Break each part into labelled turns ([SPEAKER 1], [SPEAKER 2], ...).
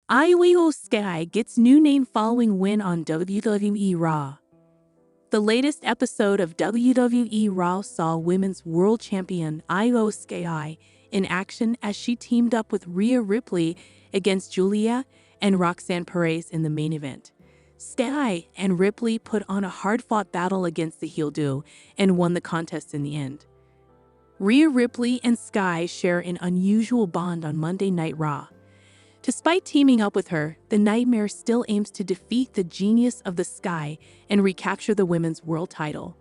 [SPEAKER 1] Iyo Sky gets new name following win on WWE Raw. The latest episode of WWE Raw saw Women's World Champion Iyo Sky in action as she teamed up with Rhea Ripley against Julia and Roxanne Perez in the main event. Sky and Ripley put on a hard-fought battle against the heel duo and won the contest in the end. Rhea Ripley and Sky share an unusual bond on Monday Night Raw. Despite teaming up with her, the Nightmare still aims to defeat the genius of the Sky and recapture the women's world title.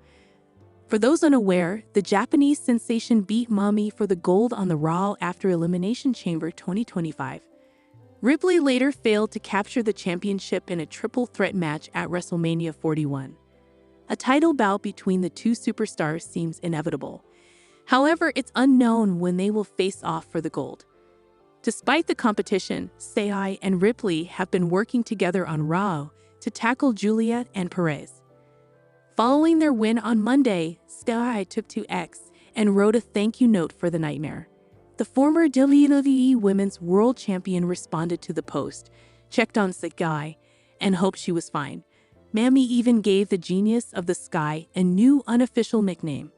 [SPEAKER 1] For those unaware, the Japanese sensation beat Mommy for the gold on the Raw after Elimination Chamber 2025. Ripley later failed to capture the championship in a triple threat match at WrestleMania 41. A title bout between the two superstars seems inevitable. However, it's unknown when they will face off for the gold. Despite the competition, Sky and Ripley have been working together on Raw to tackle Julia and Perez. Following their win on Monday, Sky took to X and wrote a thank you note for the Nightmare. The former WWE Women's World Champion responded to the post, checked on Sky, and hoped she was fine. Mammy even gave the genius of the Sky a new unofficial nickname.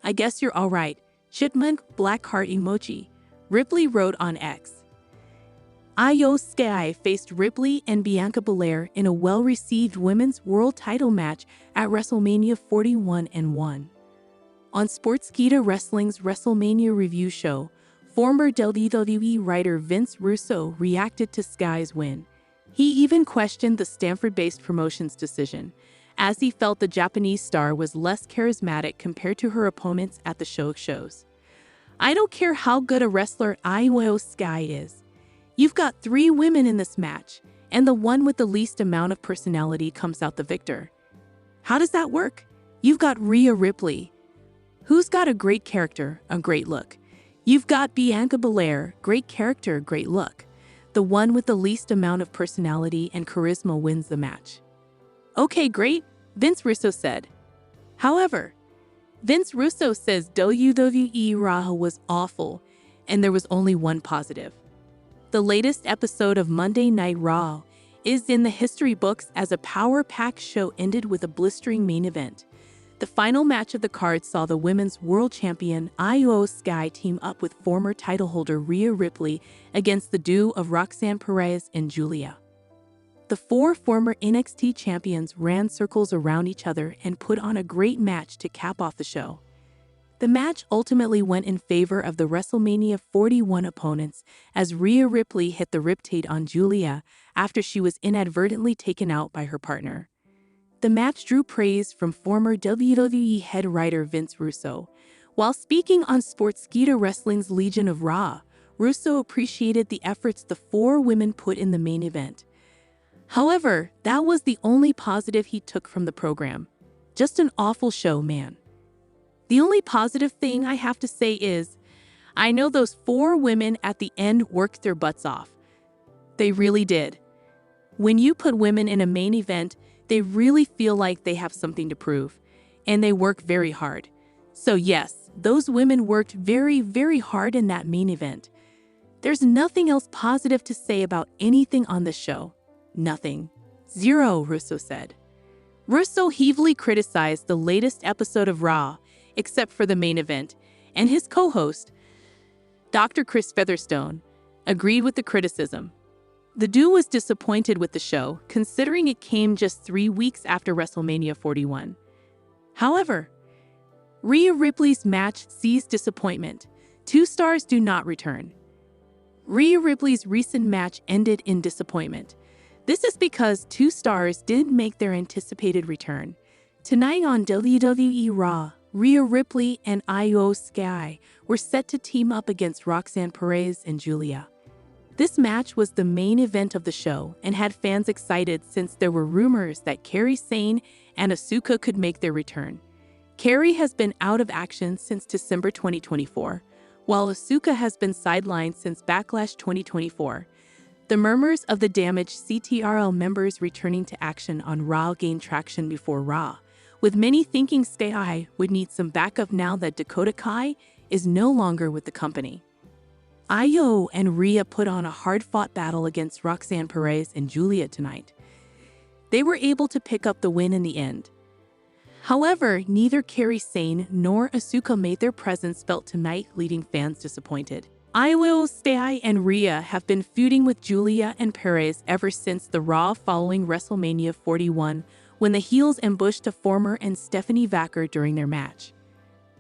[SPEAKER 1] "I guess you're alright, Chipmunk Black Heart emoji," Ripley wrote on X. Iyo Sky faced Ripley and Bianca Belair in a well-received women's world title match at WrestleMania 41 and won. On Sportskeeda Wrestling's WrestleMania review show, former WWE writer Vince Russo reacted to Sky's win. He even questioned the Stanford-based promotion's decision, as he felt the Japanese star was less charismatic compared to her opponents at the shows. "I don't care how good a wrestler Iyo Sky is. You've got 3 women in this match, and the one with the least amount of personality comes out the victor. How does that work? You've got Rhea Ripley, who's got a great character, a great look. You've got Bianca Belair, great character, great look. The one with the least amount of personality and charisma wins the match." "Okay, great," Vince Russo said. However, Vince Russo says WWE Raw was awful, and there was only one positive. The latest episode of Monday Night Raw is in the history books as a power-packed show ended with a blistering main event. The final match of the card saw the Women's World Champion Iyo Sky team up with former title holder Rhea Ripley against the duo of Roxanne Perez and Julia. The 4 former NXT champions ran circles around each other and put on a great match to cap off the show. The match ultimately went in favor of the WrestleMania 41 opponents as Rhea Ripley hit the riptide on Julia after she was inadvertently taken out by her partner. The match drew praise from former WWE head writer Vince Russo. While speaking on Sportskeeda Wrestling's Legion of Raw, Russo appreciated the efforts the 4 women put in the main event. However, that was the only positive he took from the program. "Just an awful show, man. The only positive thing I have to say is, I know those 4 women at the end worked their butts off. They really did. When you put women in a main event, they really feel like they have something to prove, and they work very hard. So yes, those women worked very, very hard in that main event. There's nothing else positive to say about anything on this show. Nothing. Zero," Russo said. Russo heavily criticized the latest episode of Raw, except for the main event, and his co-host, Dr. Chris Featherstone, agreed with the criticism. The duo was disappointed with the show, considering it came just 3 weeks after WrestleMania 41. However, Rhea Ripley's match sees disappointment. 2 stars do not return. Rhea Ripley's recent match ended in disappointment. This is because 2 stars did make their anticipated return. Tonight on WWE Raw, Rhea Ripley and Iyo Sky were set to team up against Roxanne Perez and Julia. This match was the main event of the show and had fans excited since there were rumors that Kairi Sane and Asuka could make their return. Kairi has been out of action since December 2024, while Asuka has been sidelined since Backlash 2024. The murmurs of the damaged CTRL members returning to action on Raw gained traction before Raw, with many thinking Sky would need some backup now that Dakota Kai is no longer with the company. Iyo and Rhea put on a hard-fought battle against Roxanne Perez and Julia tonight. They were able to pick up the win in the end. However, neither Kairi Sane nor Asuka made their presence felt tonight, leaving fans disappointed. Iyo Sky and Rhea have been feuding with Julia and Perez ever since the Raw following WrestleMania 41, when the heels ambushed a former and Stephanie Vacker during their match.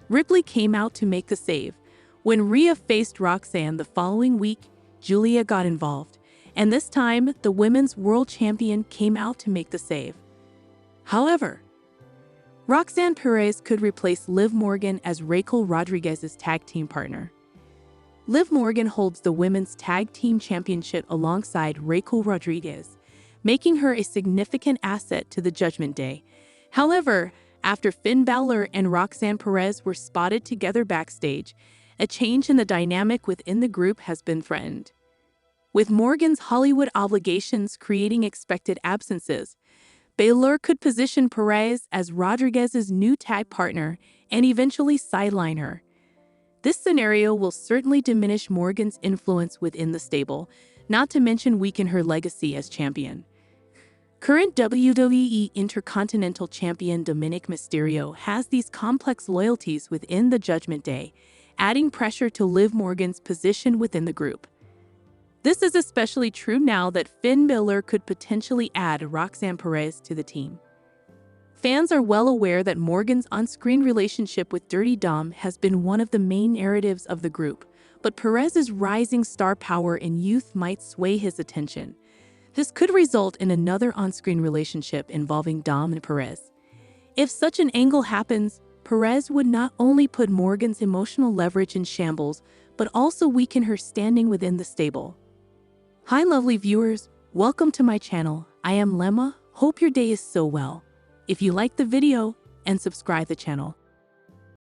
[SPEAKER 1] Ripley came out to make the save. When Rhea faced Roxanne the following week, Julia got involved, and this time, the Women's World Champion came out to make the save. However, Roxanne Perez could replace Liv Morgan as Raquel Rodriguez's tag team partner. Liv Morgan holds the Women's Tag Team Championship alongside Raquel Rodriguez, making her a significant asset to the Judgment Day. However, after Finn Balor and Roxanne Perez were spotted together backstage, a change in the dynamic within the group has been threatened. With Morgan's Hollywood obligations creating expected absences, Balor could position Perez as Rodriguez's new tag partner and eventually sideline her. This scenario will certainly diminish Morgan's influence within the stable, not to mention weaken her legacy as champion. Current WWE Intercontinental Champion Dominic Mysterio has these complex loyalties within the Judgment Day, adding pressure to Liv Morgan's position within the group. This is especially true now that Finn Balor could potentially add Roxanne Perez to the team. Fans are well aware that Morgan's on-screen relationship with Dirty Dom has been one of the main narratives of the group, but Perez's rising star power and youth might sway his attention. This could result in another on-screen relationship involving Dom and Perez. If such an angle happens, Perez would not only put Morgan's emotional leverage in shambles, but also weaken her standing within the stable. Hi lovely viewers, welcome to my channel. I am Lemma, hope your day is so well. If you like the video, and subscribe the channel.